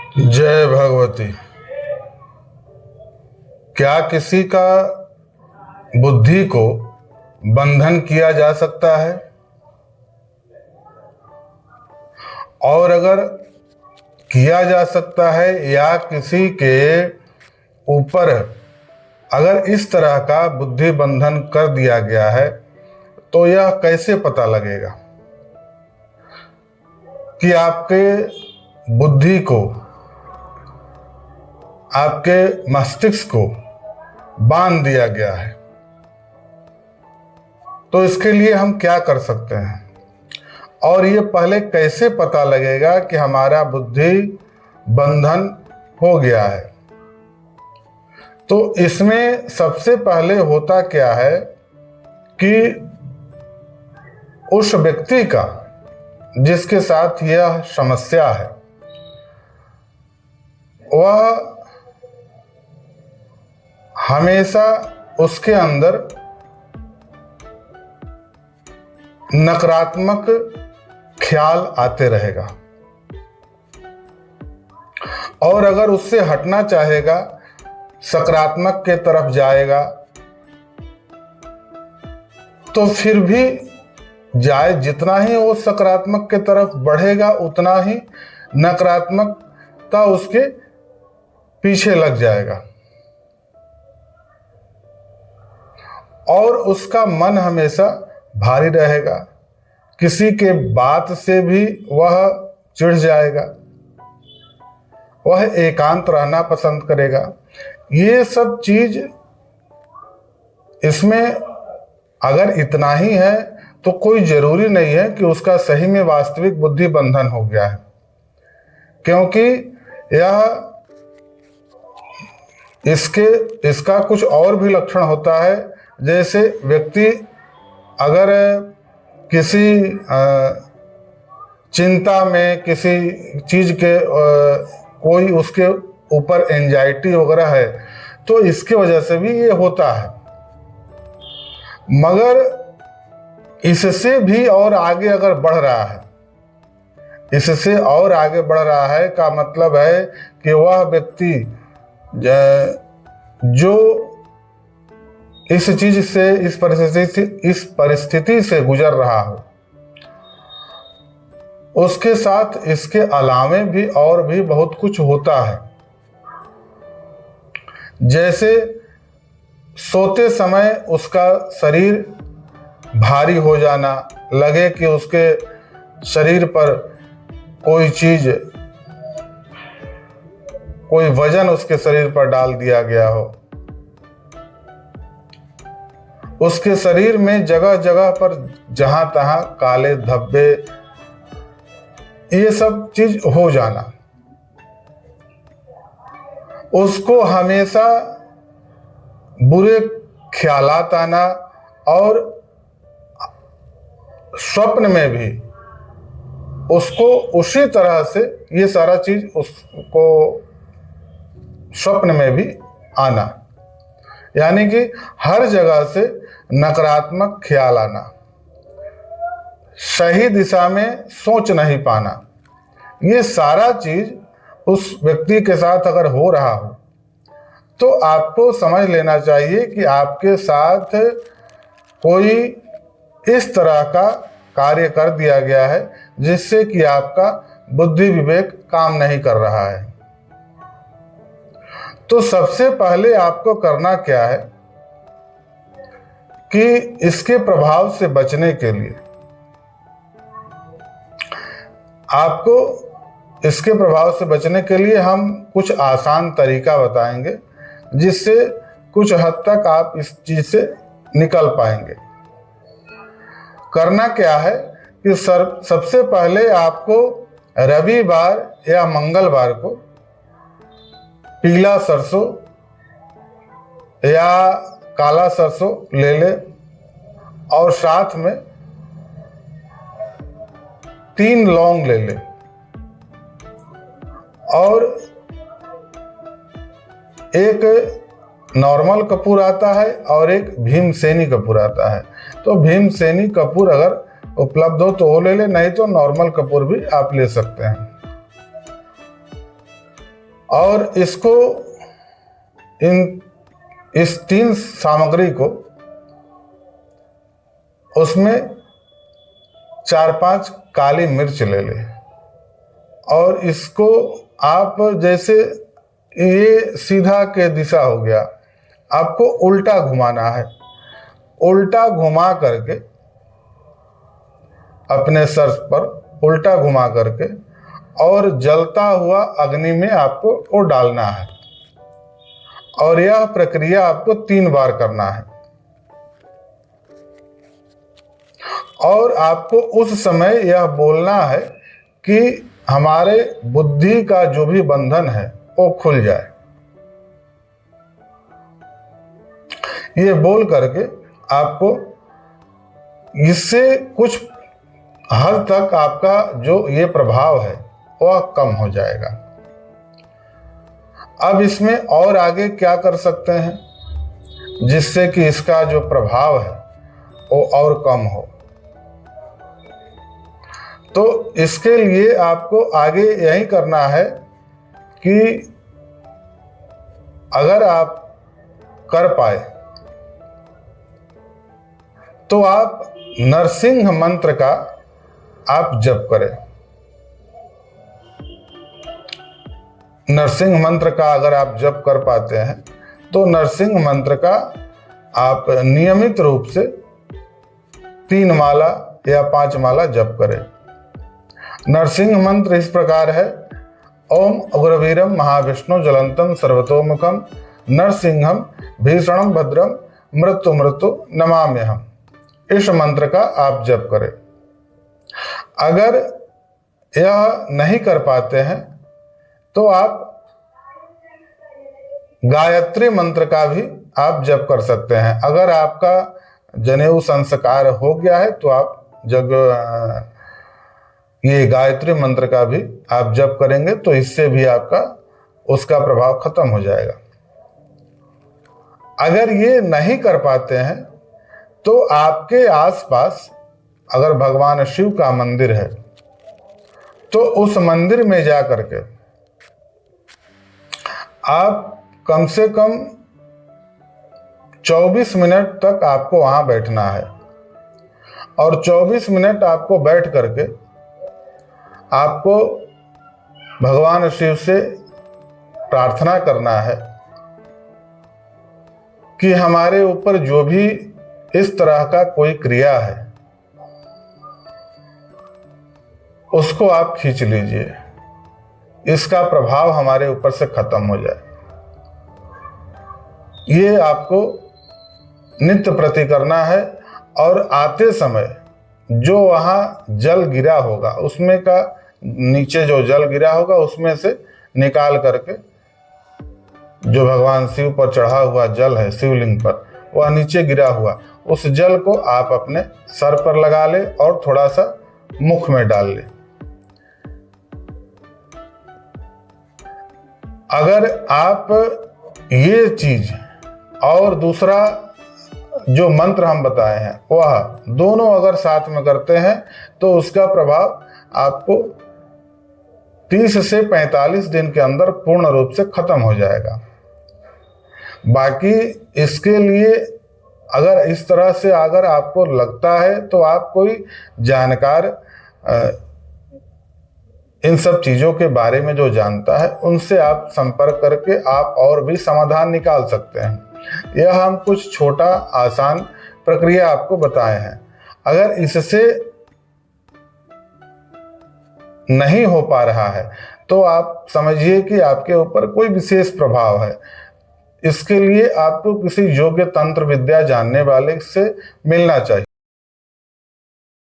जय भगवती। क्या किसी का बुद्धि को बंधन किया जा सकता है? और अगर किया जा सकता है या किसी के ऊपर अगर इस तरह का बुद्धि बंधन कर दिया गया है तो यह कैसे पता लगेगा कि आपके बुद्धि को, आपके मस्तिष्क को बांध दिया गया है? तो इसके लिए हम क्या कर सकते हैं और ये पहले कैसे पता लगेगा कि हमारा बुद्धि बंधन हो गया है? तो इसमें सबसे पहले होता क्या है कि उस व्यक्ति का जिसके साथ यह समस्या है वह हमेशा उसके अंदर नकारात्मक ख्याल आते रहेगा और अगर उससे हटना चाहेगा, सकारात्मक के तरफ जाएगा तो फिर भी जाए, जितना ही वो सकारात्मक के तरफ बढ़ेगा उतना ही नकारात्मकता उसके पीछे लग जाएगा और उसका मन हमेशा भारी रहेगा। किसी के बात से भी वह चिढ़ जाएगा, वह एकांत रहना पसंद करेगा। ये सब चीज इसमें अगर इतना ही है तो कोई जरूरी नहीं है कि उसका सही में वास्तविक बुद्धि बंधन हो गया है, क्योंकि यह इसका कुछ और भी लक्षण होता है। जैसे व्यक्ति अगर किसी चिंता में, किसी चीज के कोई उसके ऊपर एंजाइटी वगैरह है तो इसकी वजह से भी ये होता है। मगर इससे भी और आगे अगर बढ़ रहा है, इससे और आगे बढ़ रहा है का मतलब है कि वह व्यक्ति जो इस चीज से, इस परिस्थिति से गुजर रहा हो, उसके साथ इसके अलावे भी और भी बहुत कुछ होता है। जैसे सोते समय उसका शरीर भारी हो जाना, लगे कि उसके शरीर पर कोई चीज, कोई वजन उसके शरीर पर डाल दिया गया हो, उसके शरीर में जगह जगह पर जहां तहां काले धब्बे, ये सब चीज हो जाना, उसको हमेशा बुरे ख्यालात आना और स्वप्न में भी उसको उसी तरह से ये सारा चीज उसको स्वप्न में भी आना, यानी कि हर जगह से नकारात्मक ख्याल आना, सही दिशा में सोच नहीं पाना, ये सारा चीज उस व्यक्ति के साथ अगर हो रहा हो तो आपको समझ लेना चाहिए कि आपके साथ कोई इस तरह का कार्य कर दिया गया है जिससे कि आपका बुद्धि विवेक काम नहीं कर रहा है। तो सबसे पहले आपको करना क्या है कि इसके प्रभाव से बचने के लिए आपको, इसके प्रभाव से बचने के लिए हम कुछ आसान तरीका बताएंगे जिससे कुछ हद तक आप इस चीज से निकल पाएंगे। करना क्या है कि सबसे पहले आपको रविवार या मंगलवार को पीला सरसों या काला सरसों ले ले और साथ में 3 लौंग ले ले और एक नॉर्मल कपूर आता है और एक भीमसेनी कपूर आता है। तो भीमसेनी कपूर अगर उपलब्ध हो तो वो ले ले, नहीं तो नॉर्मल कपूर भी आप ले सकते हैं। और इसको इस 3 सामग्री को उसमें 4-5 काली मिर्च ले ले और इसको आप जैसे ये सीधा के दिशा हो गया, आपको उल्टा घुमाना है। उल्टा घुमा करके अपने सर पर उल्टा घुमा करके और जलता हुआ अग्नि में आपको वो डालना है और यह प्रक्रिया आपको 3 बार करना है। और आपको उस समय यह बोलना है कि हमारे बुद्धि का जो भी बंधन है वो खुल जाए। ये बोल करके आपको इससे कुछ हद तक आपका जो ये प्रभाव है वह कम हो जाएगा। अब इसमें और आगे क्या कर सकते हैं जिससे कि इसका जो प्रभाव है वो और कम हो? तो इसके लिए आपको आगे यही करना है कि अगर आप कर पाए तो आप नरसिंह मंत्र का आप जप करें। नरसिंह मंत्र का अगर आप जप कर पाते हैं तो नरसिंह मंत्र का आप नियमित रूप से 3 माला या 5 माला जप करें। नरसिंह मंत्र इस प्रकार है: ओम उग्रवीरम महाविष्णु ज्वलंतम सर्वतोमुखम नरसिंहम भीषणम भद्रम मृत्यु मृत्यु नमाम्यहम्। इस मंत्र का आप जप करें। अगर यह नहीं कर पाते हैं तो आप गायत्री मंत्र का भी आप जप कर सकते हैं। अगर आपका जनेऊ संस्कार हो गया है तो आप जब ये गायत्री मंत्र का भी आप जप करेंगे तो इससे भी आपका उसका प्रभाव खत्म हो जाएगा। अगर ये नहीं कर पाते हैं तो आपके आसपास अगर भगवान शिव का मंदिर है तो उस मंदिर में जा करके आप कम से कम 24 मिनट तक आपको वहां बैठना है और 24 मिनट आपको बैठ करके आपको भगवान शिव से प्रार्थना करना है कि हमारे ऊपर जो भी इस तरह का कोई क्रिया है उसको आप खींच लीजिए, इसका प्रभाव हमारे ऊपर से खत्म हो जाए। ये आपको नित्य प्रति करना है और आते समय जो वहां जल गिरा होगा उसमें का नीचे जो जल गिरा होगा उसमें से निकाल करके जो भगवान शिव पर चढ़ा हुआ जल है शिवलिंग पर वह नीचे गिरा हुआ उस जल को आप अपने सर पर लगा ले और थोड़ा सा मुख में डाल ले। अगर आप ये चीज और दूसरा जो मंत्र हम बताए हैं वह दोनों अगर साथ में करते हैं तो उसका प्रभाव आपको 30 से 45 दिन के अंदर पूर्ण रूप से खत्म हो जाएगा। बाकी इसके लिए अगर इस तरह से अगर आपको लगता है तो आप कोई जानकार इन सब चीज़ों के बारे में जो जानता है उनसे आप संपर्क करके आप और भी समाधान निकाल सकते हैं। यह हम कुछ छोटा आसान प्रक्रिया आपको बताए हैं। अगर इससे नहीं हो पा रहा है तो आप समझिए कि आपके ऊपर कोई विशेष प्रभाव है। इसके लिए आपको किसी योग्य तंत्र विद्या जानने वाले से मिलना चाहिए।